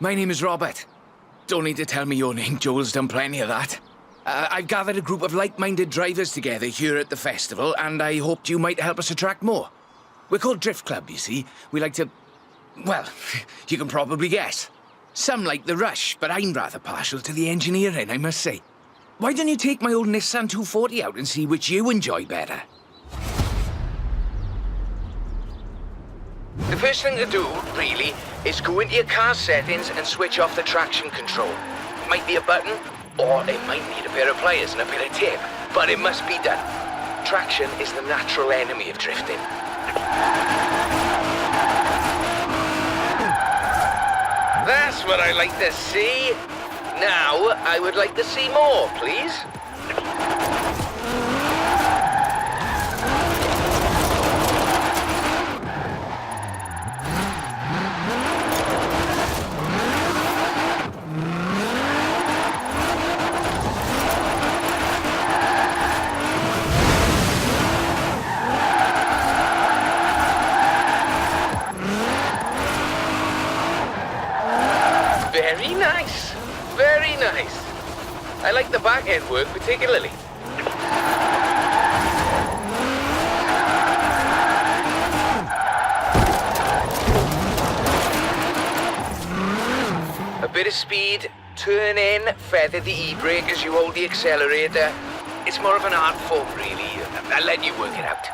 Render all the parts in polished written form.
My name is Robert. Don't need to tell me your name, Joel's done plenty of that. I've gathered a group of like-minded drivers together here at the festival, and I hoped you might help us attract more. We're called Drift Club, you see. We like to... well, you can probably guess. Some like the rush, but I'm rather partial to the engineering, I must say. Why don't you take my old Nissan 240 out and see which you enjoy better? The first thing to do, really, is go into your car settings and switch off the traction control. It might be a button, or it might need a pair of pliers and a bit of tape, but it must be done. Traction is the natural enemy of drifting. That's what I like to see. Now, I would like to see more, please. Very nice. Very nice. I like the back end work particularly. A bit of speed, turn in, feather the e-brake as you hold the accelerator. It's more of an art form, really. I'll let you work it out.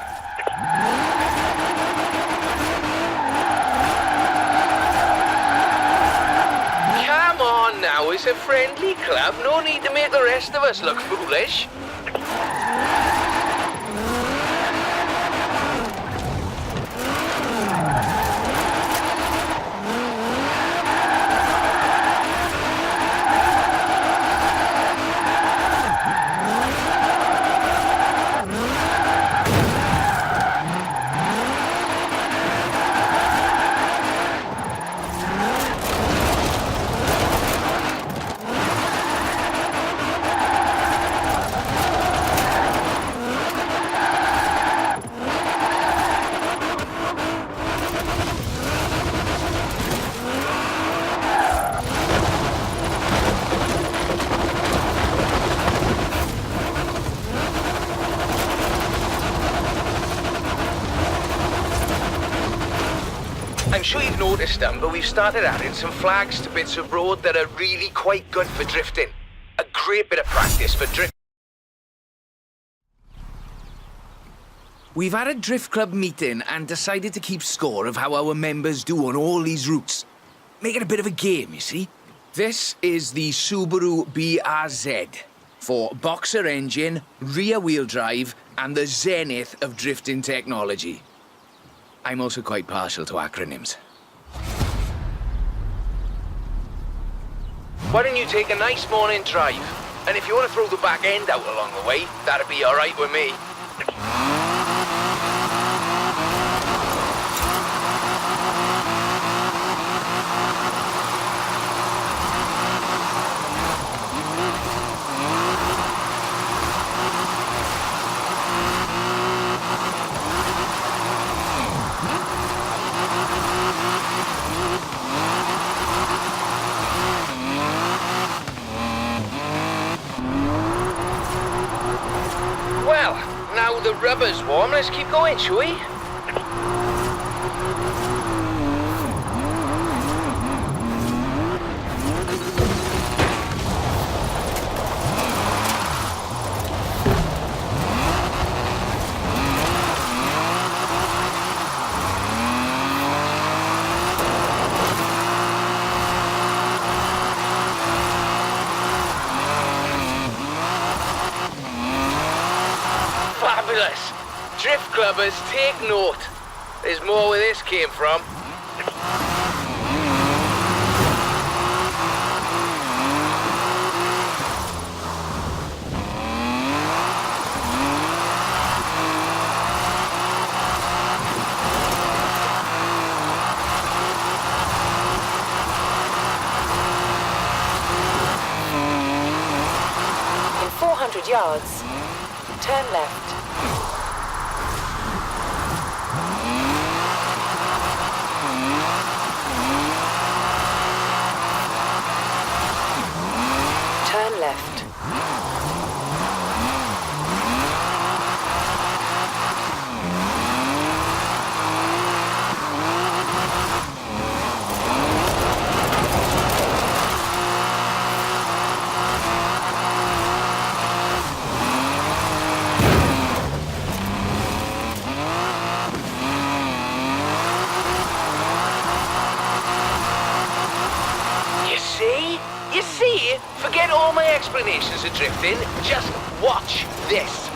Come on now, it's a friendly club. No need to make the rest of us look foolish. I'm sure you've noticed them, but we've started adding some flags to bits of road that are really quite good for drifting. A great bit of practice for drift. We've had a Drift Club meeting and decided to keep score of how our members do on all these routes. Make it a bit of a game, you see. This is the Subaru BRZ for boxer engine, rear wheel drive, and the zenith of drifting technology. I'm also quite partial to acronyms. Why don't you take a nice morning drive? And if you want to throw the back end out along the way, that'd be all right with me. Well, now the rubber's warm, let's keep going, shall we? Fabulous! Drift clubbers, take note. There's more where this came from. In 400 yards, turn left. You see, forget all my explanations of drifting. Just watch this.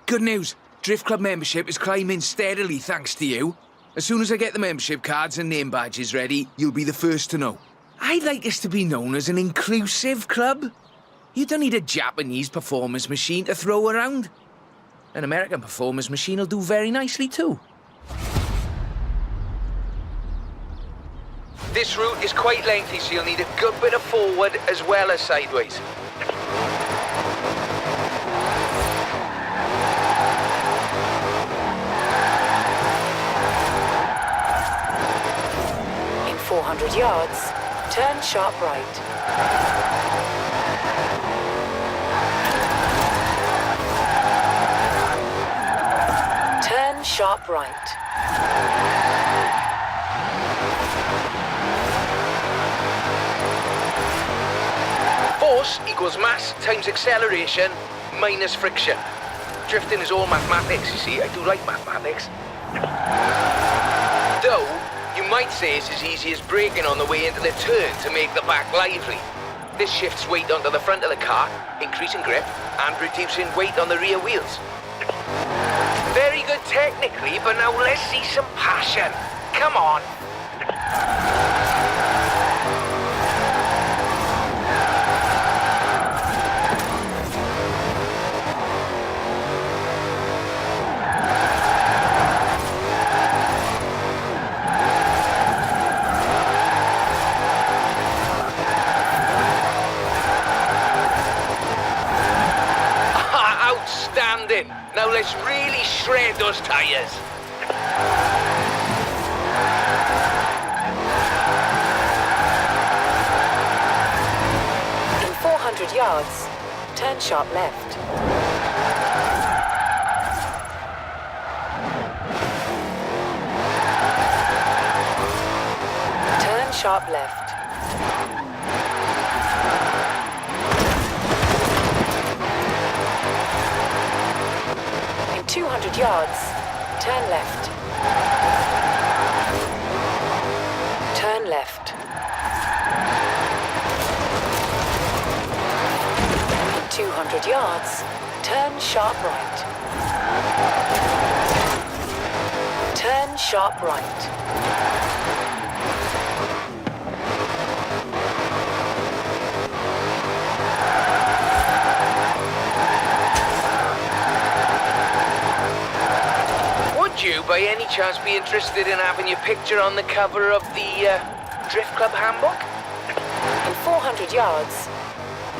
Good news. Drift Club membership is climbing steadily thanks to you. As soon as I get the membership cards and name badges ready, you'll be the first to know. I'd like us to be known as an inclusive club. You don't need a Japanese performance machine to throw around. An American performance machine will do very nicely too. This route is quite lengthy, so you'll need a good bit of forward as well as sideways. In 400 yards, turn sharp right. Turn sharp right. Force equals mass times acceleration minus friction. Drifting is all mathematics, you see. I do like mathematics. Though, you might say it's as easy as braking on the way into the turn to make the back lively. This shifts weight onto the front of the car, increasing grip, and reducing weight on the rear wheels. Very good technically, but now let's see some passion. Come on. Outstanding. Now let's really shred those tires. In 400 yards, turn sharp left. Turn sharp left. In 200 yards, turn left. Turn left. In 200 yards, turn sharp right. Turn sharp right. Would you, by any chance, be interested in having your picture on the cover of the Drift Club handbook? In 400 yards,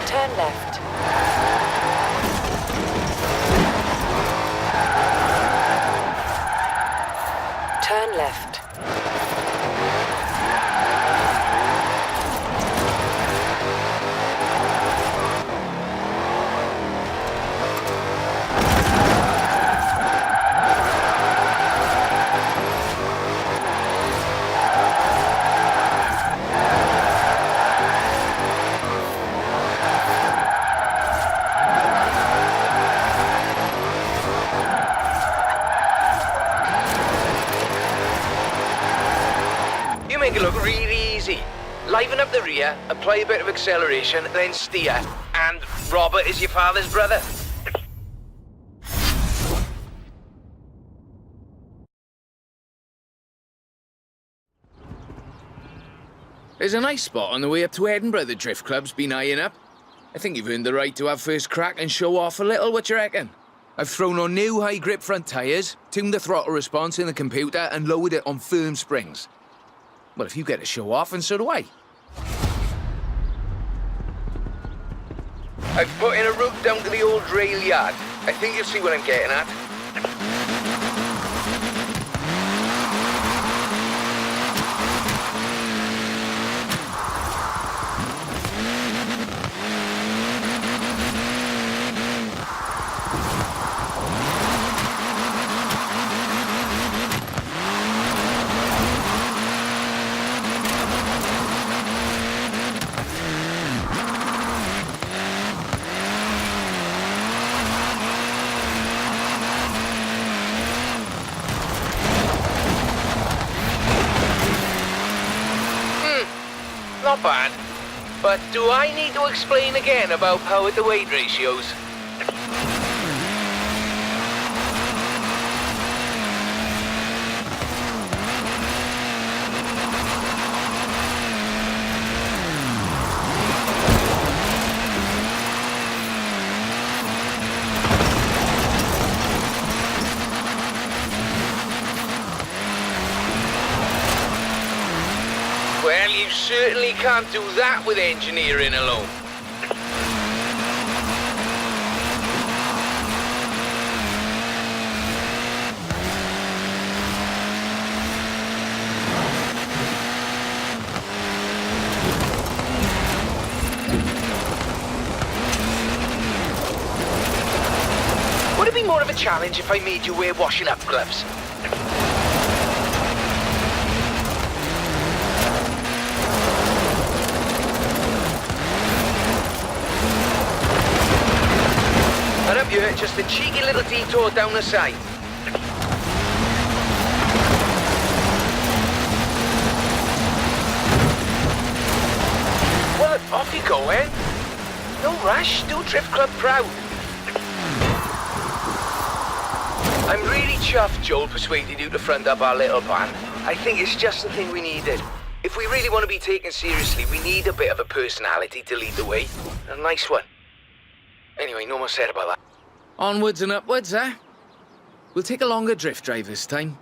turn left. Turn left. Make it look really easy. Liven up the rear, apply a bit of acceleration, then steer, and Robert is your father's brother. There's a nice spot on the way up to Edinburgh the Drift Club's been eyeing up. I think you've earned the right to have first crack and show off a little, what you reckon? I've thrown on new high-grip front tyres, tuned the throttle response in the computer, and lowered it on firm springs. Well, if you get to show off, and so do I. I've put in a route down to the old rail yard. I think you'll see what I'm getting at. Not bad. But do I need to explain again about power to weight ratios? Well, you certainly can't do that with engineering alone. Would it be more of a challenge if I made you wear washing up gloves? And up here, just a cheeky little detour down the side. Well, off you go, eh? No rush, do Drift Club proud. I'm really chuffed Joel persuaded you to front up our little band. I think it's just the thing we needed. If we really want to be taken seriously, we need a bit of a personality to lead the way. A nice one. Anyway, no more said about that. Onwards and upwards, eh? We'll take a longer drift drive this time.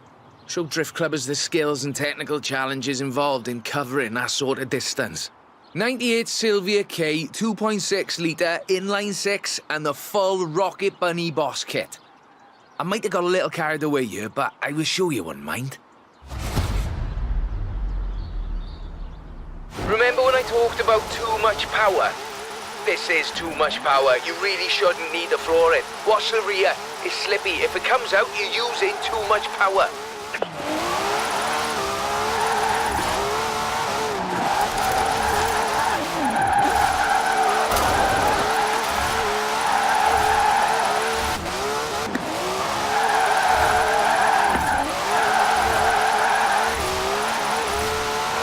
Show Drift Clubbers the skills and technical challenges involved in covering that sort of distance. 98 Sylvia K, 2.6 litre, inline 6, and the full Rocket Bunny Boss kit. I might have got a little carried away here, but I will show you wouldn't mind. Remember when I talked about too much power? This is too much power. You really shouldn't need to floor it. Watch the rear. It's slippy. If it comes out, you're using too much power.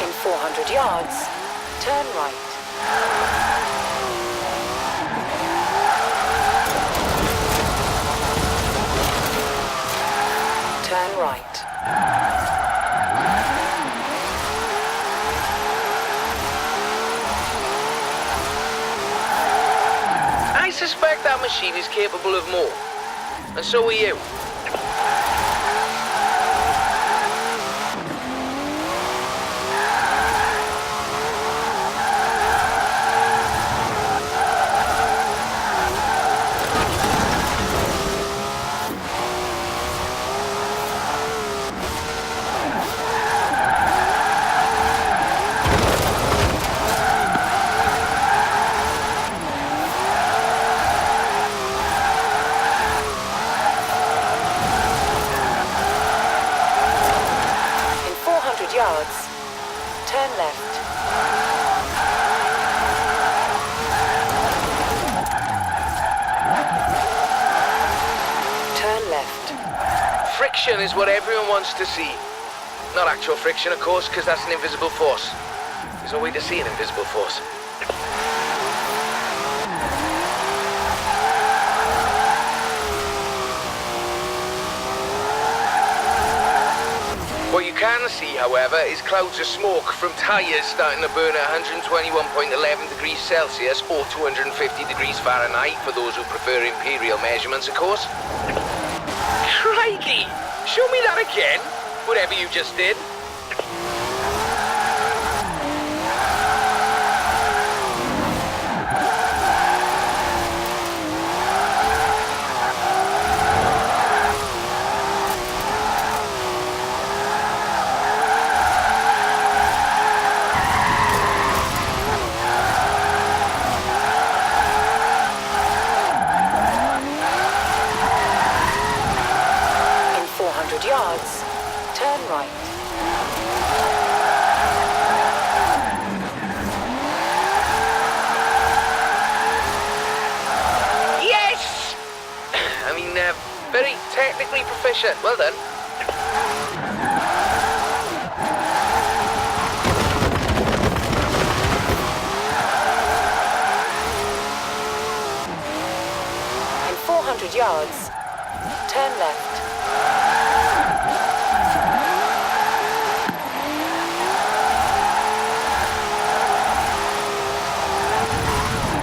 In 400 yards, turn right. Turn right. I suspect that machine is capable of more. And so are you. Yards, turn left. Turn left. Friction is what everyone wants to see. Not actual friction, of course, because that's an invisible force. There's no way to see an invisible force. What you can see, however, is clouds of smoke from tyres starting to burn at 121.11 degrees Celsius or 250 degrees Fahrenheit for those who prefer imperial measurements, of course. Crikey! Show me that again, whatever you just did. Yards, turn right. Yes! I mean, very technically proficient. Well done. In 400 yards, turn left.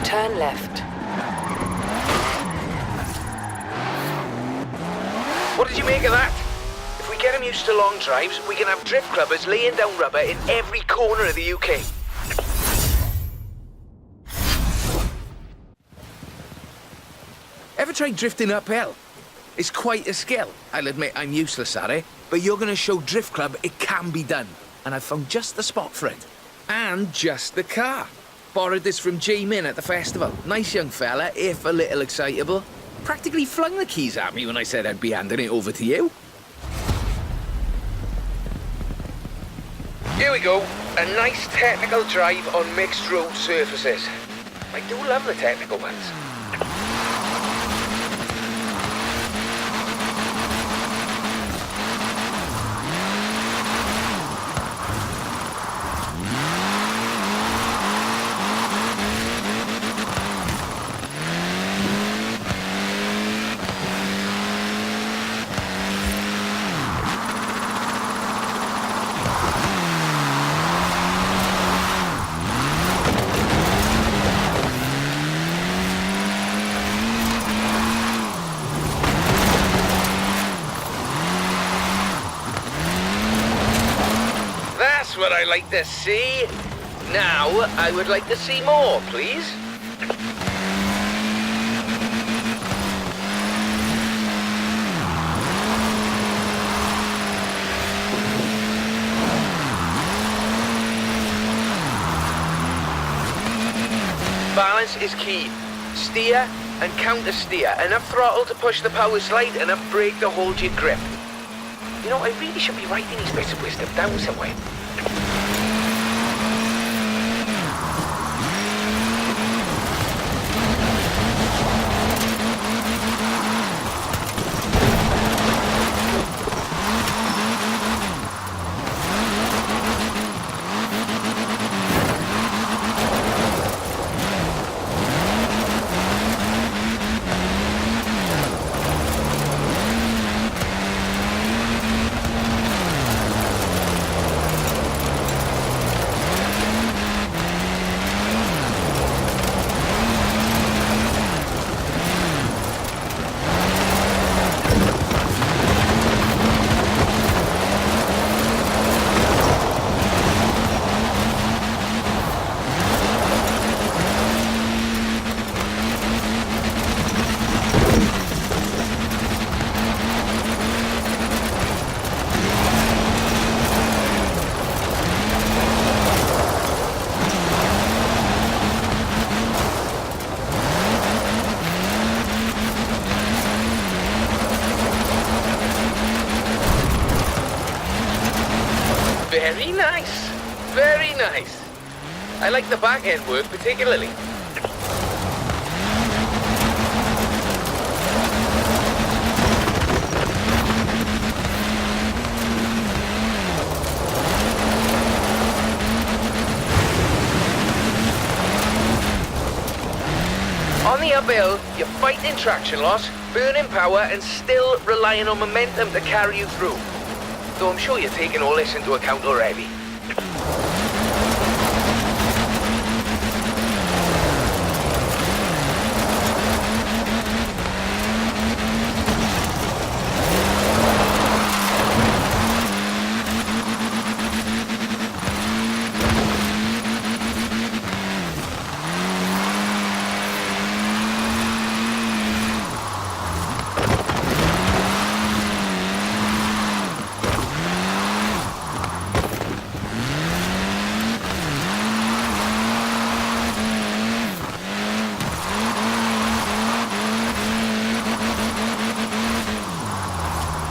Turn left. What did you make of that? If we get him used to long drives, we can have drift clubbers laying down rubber in every corner of the UK. Ever tried drifting uphill? It's quite a skill. I'll admit I'm useless at it, but you're going to show Drift Club it can be done. And I've found just the spot for it. And just the car. Borrowed this from J Min at the festival. Nice young fella, if a little excitable. Practically flung the keys at me when I said I'd be handing it over to you. Here we go. A nice technical drive on mixed road surfaces. I do love the technical ones. That's what I like to see. Now, I would like to see more, please. Balance is key. Steer and counter steer. Enough throttle to push the power slide, enough brake to hold your grip. You know, I really should be writing these bits of wisdom down somewhere. Very nice. Very nice. I like the back end work particularly. On the uphill, you're fighting traction loss, burning power, and still relying on momentum to carry you through. though I'm sure you're taking all this into account already.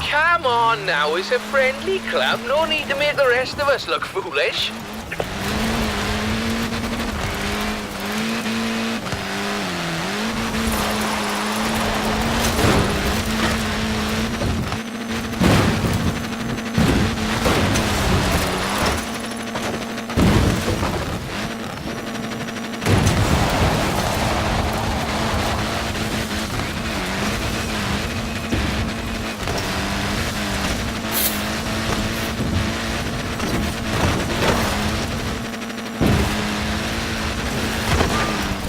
Come on now, it's a friendly club. No need to make the rest of us look foolish.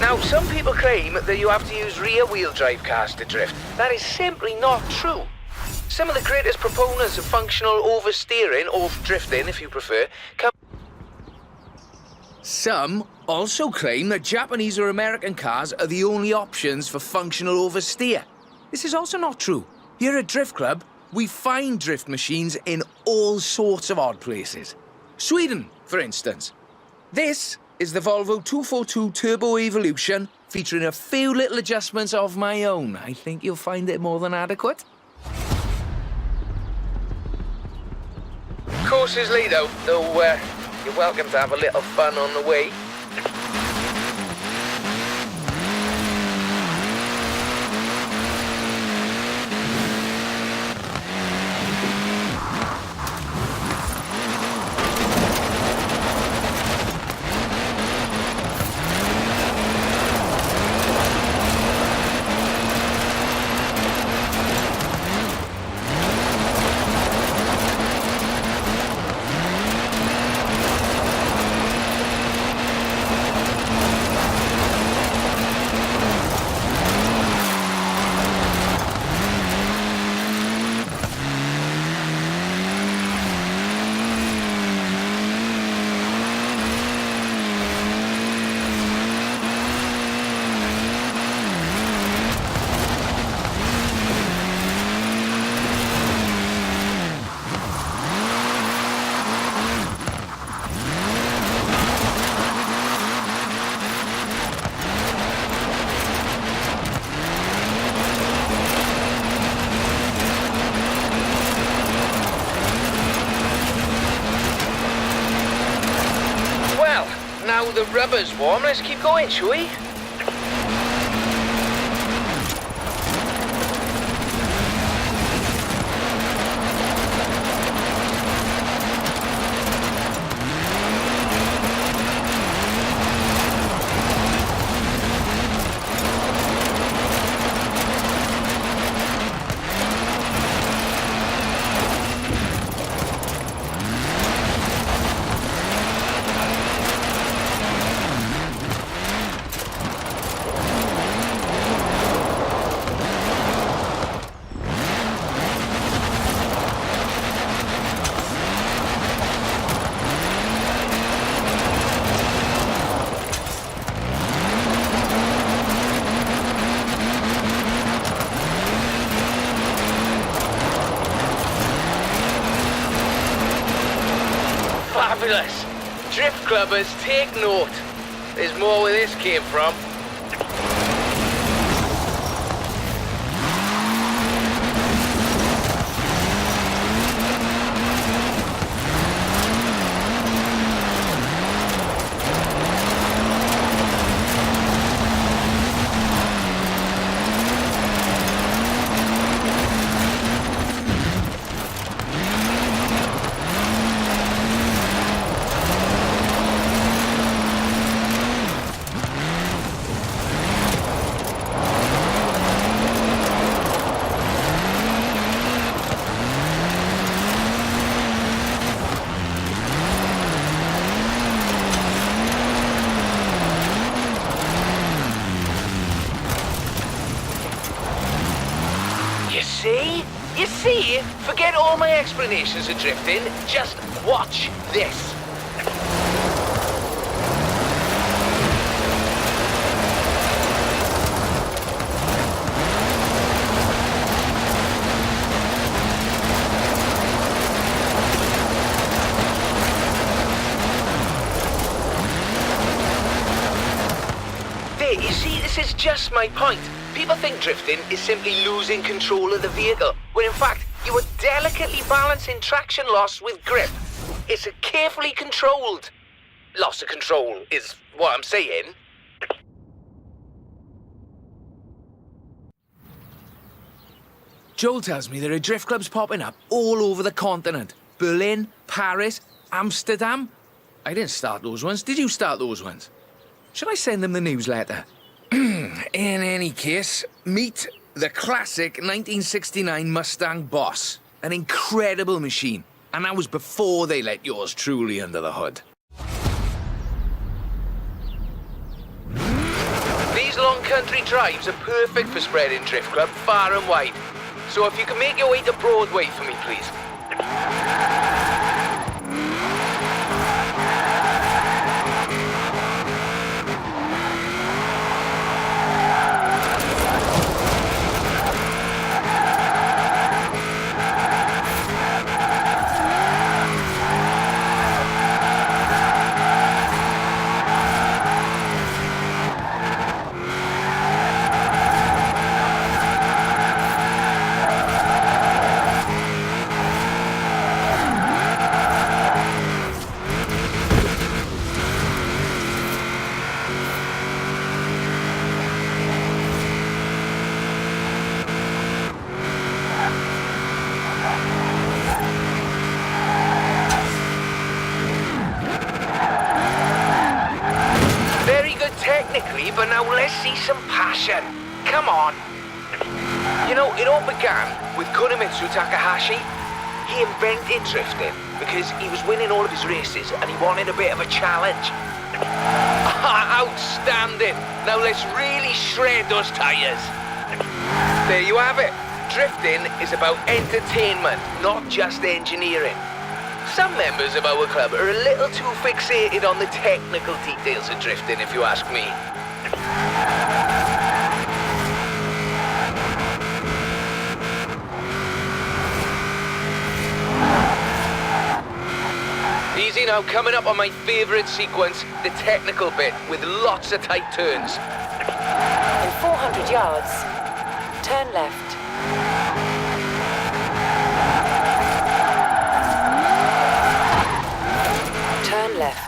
Now, some people claim that you have to use rear-wheel drive cars to drift. That is simply not true. Some of the greatest proponents of functional oversteering, or drifting if you prefer, come... Some also claim that Japanese or American cars are the only options for functional oversteer. This is also not true. Here at Drift Club, we find drift machines in all sorts of odd places. Sweden, for instance. This is the Volvo 242 Turbo Evolution, featuring a few little adjustments of my own. I think you'll find it more than adequate. Course is laid out, though you're welcome to have a little fun on the way. Now the rubber's warm, let's keep going, shall we? Fabulous! Drift clubbers, take note. There's more where this came from. see? Forget all my explanations of drifting. Just watch this. There, you see, this is just my point. People think drifting is simply losing control of the vehicle, when in fact, you are delicately balancing traction loss with grip. It's a carefully controlled loss of control, is what I'm saying. Joel tells me there are drift clubs popping up all over the continent. Berlin, Paris, Amsterdam. I didn't start those ones. Did you start those ones? Should I send them the newsletter? In any case, meet the classic 1969 Mustang Boss. An incredible machine. And that was before they let yours truly under the hood. These long country drives are perfect for spreading Drift Club far and wide. So if you can make your way to Broadway for me, please. Technically, but now let's see some passion. Come on. You know, it all began with Kunimitsu Takahashi. He invented drifting because he was winning all of his races and he wanted a bit of a challenge. Outstanding. Now let's really shred those tires. There you have it. Drifting is about entertainment, not just engineering. Some members of our club are a little too fixated on the technical details of drifting, if you ask me. Easy now, coming up on my favourite sequence, the technical bit, with lots of tight turns. In 400 yards, turn left. Turn left.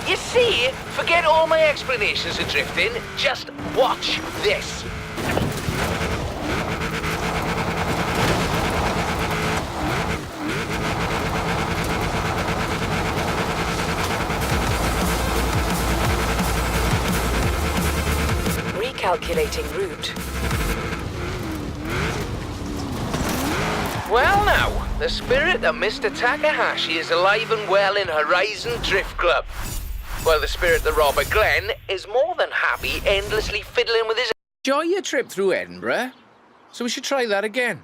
You see? Forget all my explanations of drifting. Just watch this. Recalculating route. Well now, the spirit of Mr. Takahashi is alive and well in Horizon Drift Club. While the spirit of Robert Glenn is more than happy endlessly fiddling with his... Enjoy your trip through Edinburgh, so we should try that again.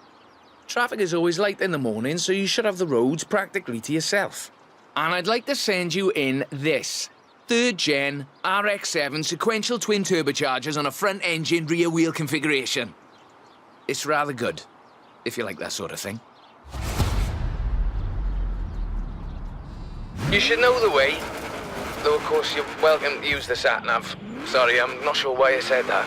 Traffic is always light in the morning, so you should have the roads practically to yourself. And I'd like to send you in this. 3rd gen RX-7 sequential twin turbochargers on a front engine rear wheel configuration. It's rather good, if you like that sort of thing. You should know the way. Though, of course, you're welcome to use the sat-nav. Sorry, I'm not sure why I said that.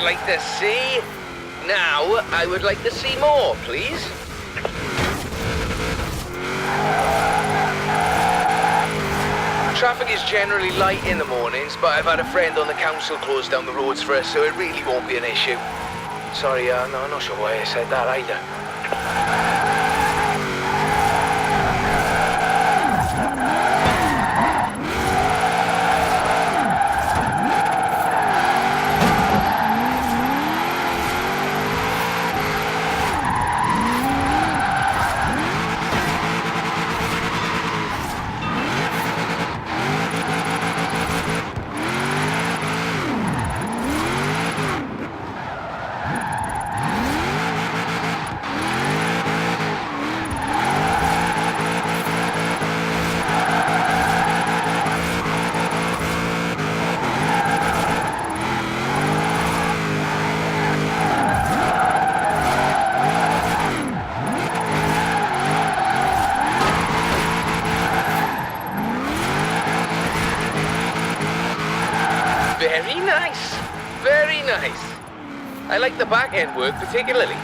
like to see. Now, I would like to see more, please. Traffic is generally light in the mornings, but I've had a friend on the council close down the roads for us, so it really won't be an issue. Sorry, no, I'm not sure why I said that either. Very nice. Very nice. I like the back-end work particularly.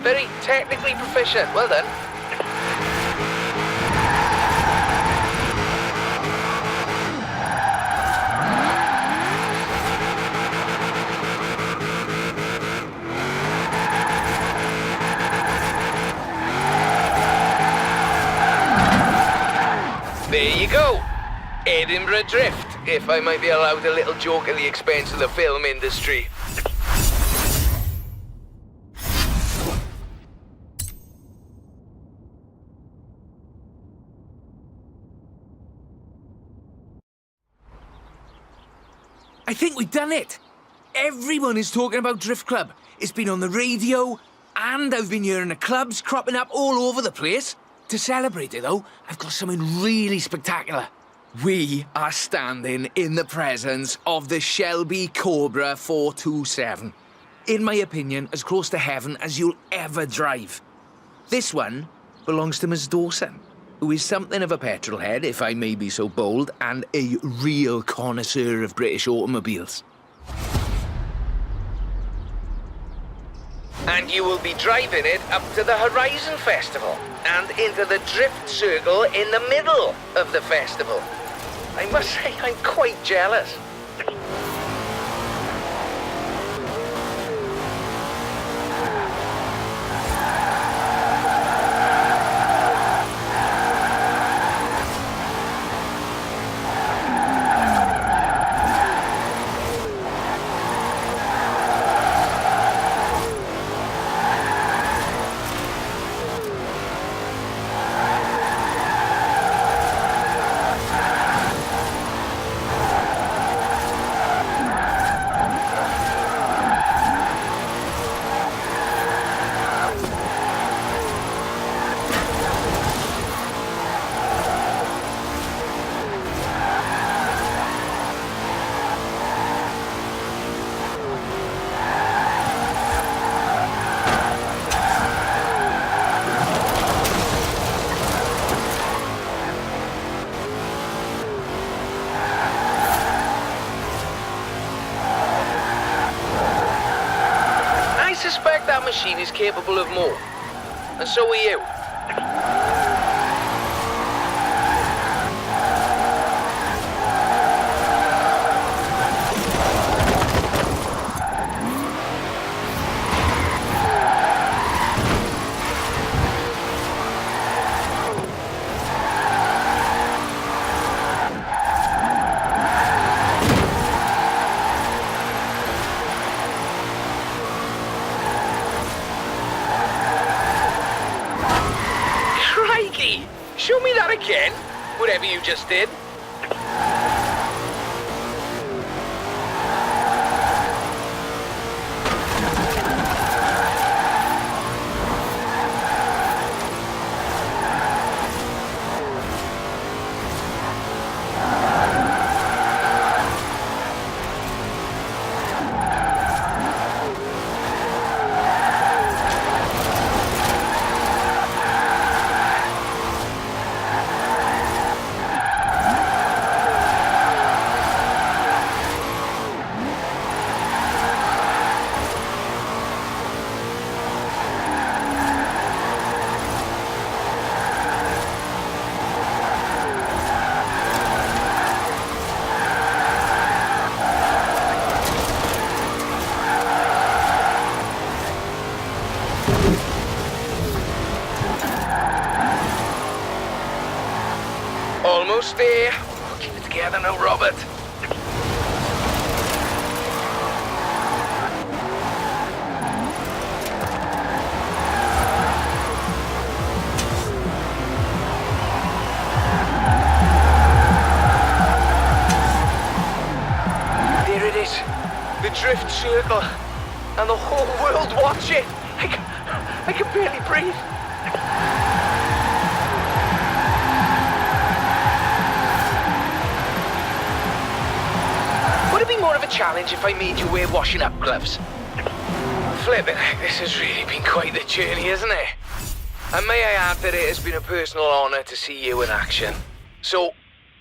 Very technically proficient. Well done. There you go. Edinburgh Drift, if I might be allowed a little joke at the expense of the film industry. I think we've done it. Everyone is talking about Drift Club. It's been on the radio, and I've been hearing the clubs cropping up all over the place. To celebrate it, though, I've got something really spectacular. We are standing in the presence of the Shelby Cobra 427. In my opinion, as close to heaven as you'll ever drive. This one belongs to Miss Dawson, who is something of a petrol head, if I may be so bold, and a real connoisseur of British automobiles. And you will be driving it up to the Horizon Festival and into the Drift Circle in the middle of the festival. I must say, I'm quite jealous. machine is capable of more. And so are you. Crikey! Show me that again, whatever you just did. Almost there. Keep it together now, Robert. There it is. The drift circle. And the whole world watch it. I can barely breathe. Would it be more of a challenge if I made you wear washing up gloves? Flippin' heck, this has really been quite the journey, isn't it? And may I add that it has been a personal honour to see you in action. So,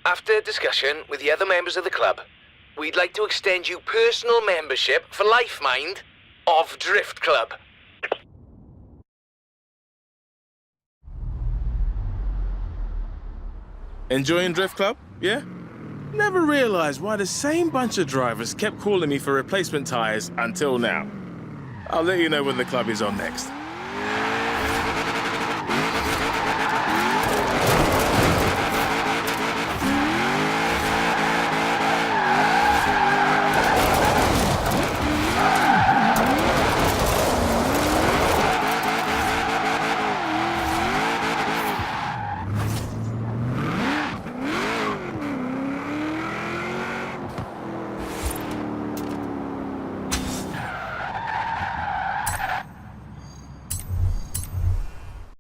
after discussion with the other members of the club, we'd like to extend you personal membership for life, mind, of Drift Club. Enjoying Drift Club? Yeah? Never realized why the same bunch of drivers kept calling me for replacement tires until now. I'll let you know when the club is on next.